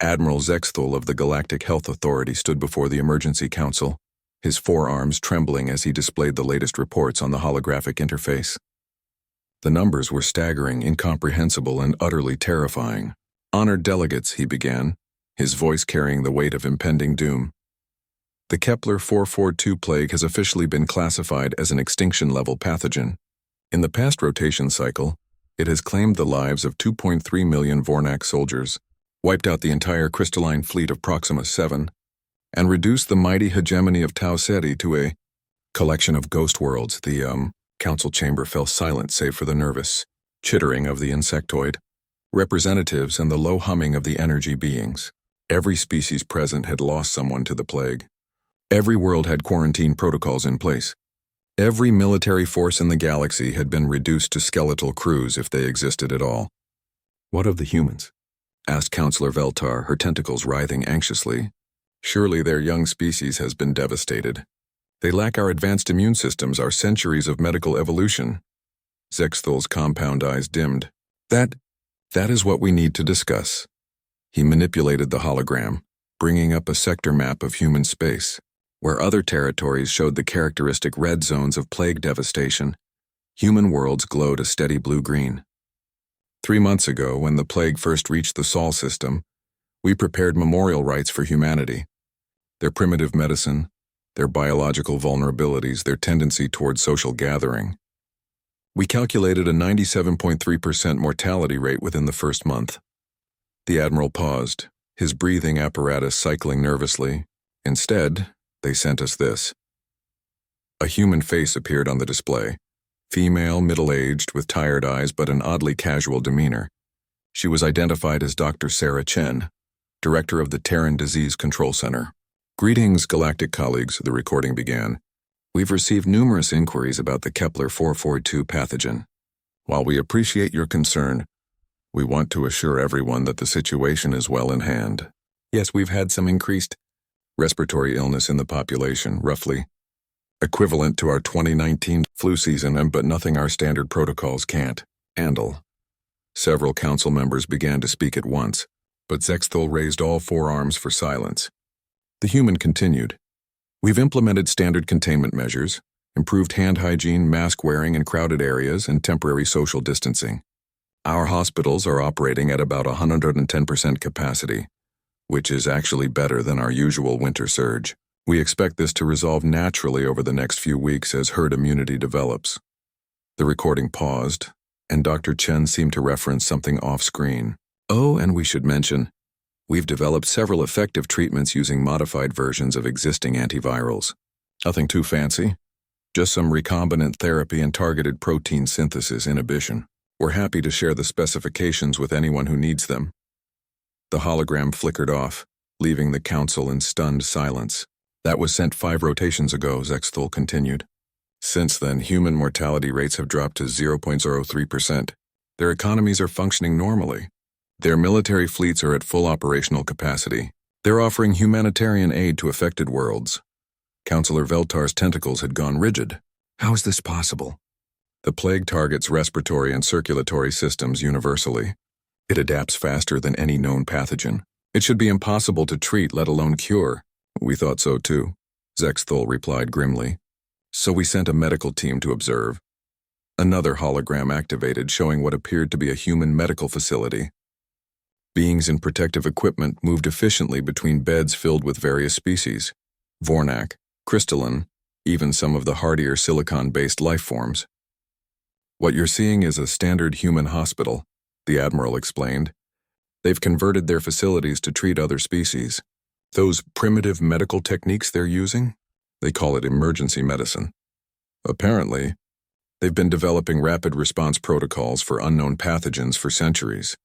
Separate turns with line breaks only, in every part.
Admiral Zexthal of the Galactic Health Authority stood before the Emergency Council, his forearms trembling as he displayed the latest reports on the holographic interface. The numbers were staggering, incomprehensible, and utterly terrifying. "Honored delegates," he began, his voice carrying the weight of impending doom. "The Kepler 442 plague has officially been classified as an extinction-level pathogen. In the past rotation cycle, it has claimed the lives of 2.3 million Vornak soldiers, wiped out the entire crystalline fleet of Proxima 7, and reduced the mighty hegemony of Tau Ceti to a collection of ghost worlds." The council chamber fell silent save for the nervous chittering of the insectoid representatives and the low humming of the energy beings. Every species present had lost someone to the plague. Every world had quarantine protocols in place. Every military force in the galaxy had been reduced to skeletal crews if they existed at all. "What of the humans?" asked Counselor Veltar, her tentacles writhing anxiously. "Surely their young species has been devastated. They lack our advanced immune systems, our centuries of medical evolution." Zexthal's compound eyes dimmed. That is what we need to discuss." He manipulated the hologram, bringing up a sector map of human space. Where other territories showed the characteristic red zones of plague devastation, human worlds glowed a steady blue-green. 3 months ago, when the plague first reached the Sol system, we prepared memorial rites for humanity. Their primitive medicine, their biological vulnerabilities, their tendency toward social gathering. We calculated a 97.3% mortality rate within the first month. The Admiral paused, his breathing apparatus cycling nervously. "Instead, they sent us this." A human face appeared on the display. Female, middle-aged, with tired eyes but an oddly casual demeanor. She was identified as Dr. Sarah Chen, director of the Terran Disease Control Center. "Greetings, galactic colleagues," the recording began. "We've received numerous inquiries about the Kepler 442 pathogen. While we appreciate your concern, we want to assure everyone that the situation is well in hand. Yes, we've had some increased respiratory illness in the population, roughly equivalent to our 2019 flu season, but nothing our standard protocols can't handle." Several council members began to speak at once, but Zexthal raised all forearms for silence. The human continued. "We've implemented standard containment measures, improved hand hygiene, mask wearing in crowded areas, and temporary social distancing. Our hospitals are operating at about 110% capacity, which is actually better than our usual winter surge. We expect this to resolve naturally over the next few weeks as herd immunity develops." The recording paused, and Dr. Chen seemed to reference something off-screen. "Oh, and we should mention, we've developed several effective treatments using modified versions of existing antivirals. Nothing too fancy, just some recombinant therapy and targeted protein synthesis inhibition. We're happy to share the specifications with anyone who needs them." The hologram flickered off, leaving the council in stunned silence. "That was sent 5 rotations ago," Zexthal continued. "Since then, human mortality rates have dropped to 0.03%. Their economies are functioning normally. Their military fleets are at full operational capacity. They're offering humanitarian aid to affected worlds." Counselor Veltar's tentacles had gone rigid. "How is this possible?" "The plague targets respiratory and circulatory systems universally. It adapts faster than any known pathogen. It should be impossible to treat, let alone cure." "We thought so too," Zexthal replied grimly. "So we sent a medical team to observe." Another hologram activated, showing what appeared to be a human medical facility. Beings in protective equipment moved efficiently between beds filled with various species: Vornak, crystalline, even some of the hardier silicon-based life forms. "What you're seeing is a standard human hospital," the Admiral explained. "They've converted their facilities to treat other species. Those primitive medical techniques they're using, they call it emergency medicine. Apparently, they've been developing rapid response protocols for unknown pathogens for centuries."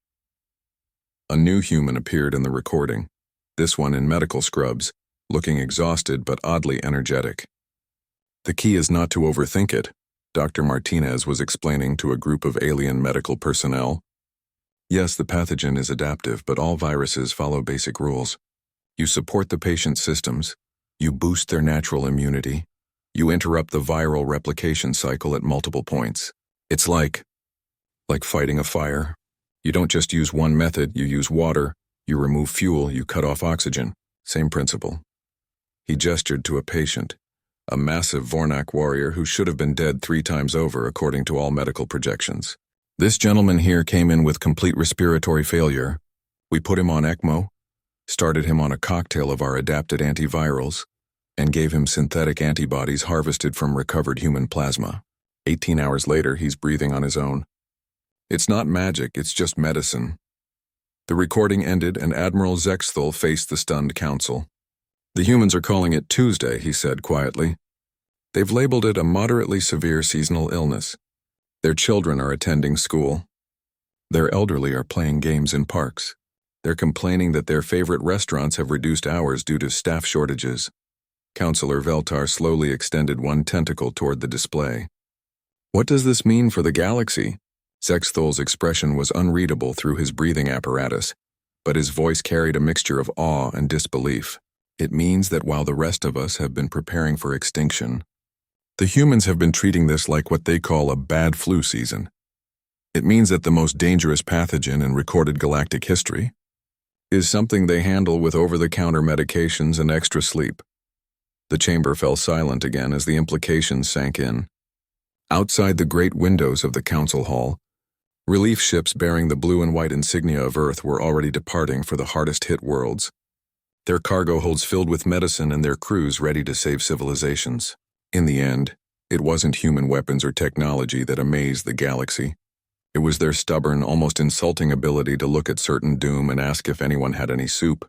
A new human appeared in the recording, this one in medical scrubs, looking exhausted but oddly energetic. "The key is not to overthink it," Dr. Martinez was explaining to a group of alien medical personnel. "Yes, the pathogen is adaptive, but all viruses follow basic rules. You support the patient's systems, you boost their natural immunity, you interrupt the viral replication cycle at multiple points. It's like fighting a fire. You don't just use one method, you use water, You remove fuel, you cut off oxygen. Same principle. He gestured to a patient, a massive Vornak warrior who should have been dead 3 times over according to all medical projections. This gentleman here came in with complete respiratory failure. We put him on ECMO, started him on a cocktail of our adapted antivirals, and gave him synthetic antibodies harvested from recovered human plasma. 18 hours later, he's breathing on his own. It's not magic, it's just medicine. The recording ended and Admiral Zexthal faced the stunned council. The humans are calling it Tuesday, he said quietly. They've labeled it a moderately severe seasonal illness. Their children are attending school. Their elderly are playing games in parks. They're complaining that their favorite restaurants have reduced hours due to staff shortages. Counselor Veltar slowly extended one tentacle toward the display. What does this mean for the galaxy? Zexthal's expression was unreadable through his breathing apparatus, but his voice carried a mixture of awe and disbelief. It means that while the rest of us have been preparing for extinction, the humans have been treating this like what they call a bad flu season. It means that the most dangerous pathogen in recorded galactic history is something they handle with over-the-counter medications and extra sleep. The chamber fell silent again as the implications sank in. Outside the great windows of the council hall, relief ships bearing the blue and white insignia of Earth were already departing for the hardest-hit worlds, their cargo holds filled with medicine and their crews ready to save civilizations. In the end, it wasn't human weapons or technology that amazed the galaxy. It was their stubborn, almost insulting ability to look at certain doom and ask if anyone had any soup.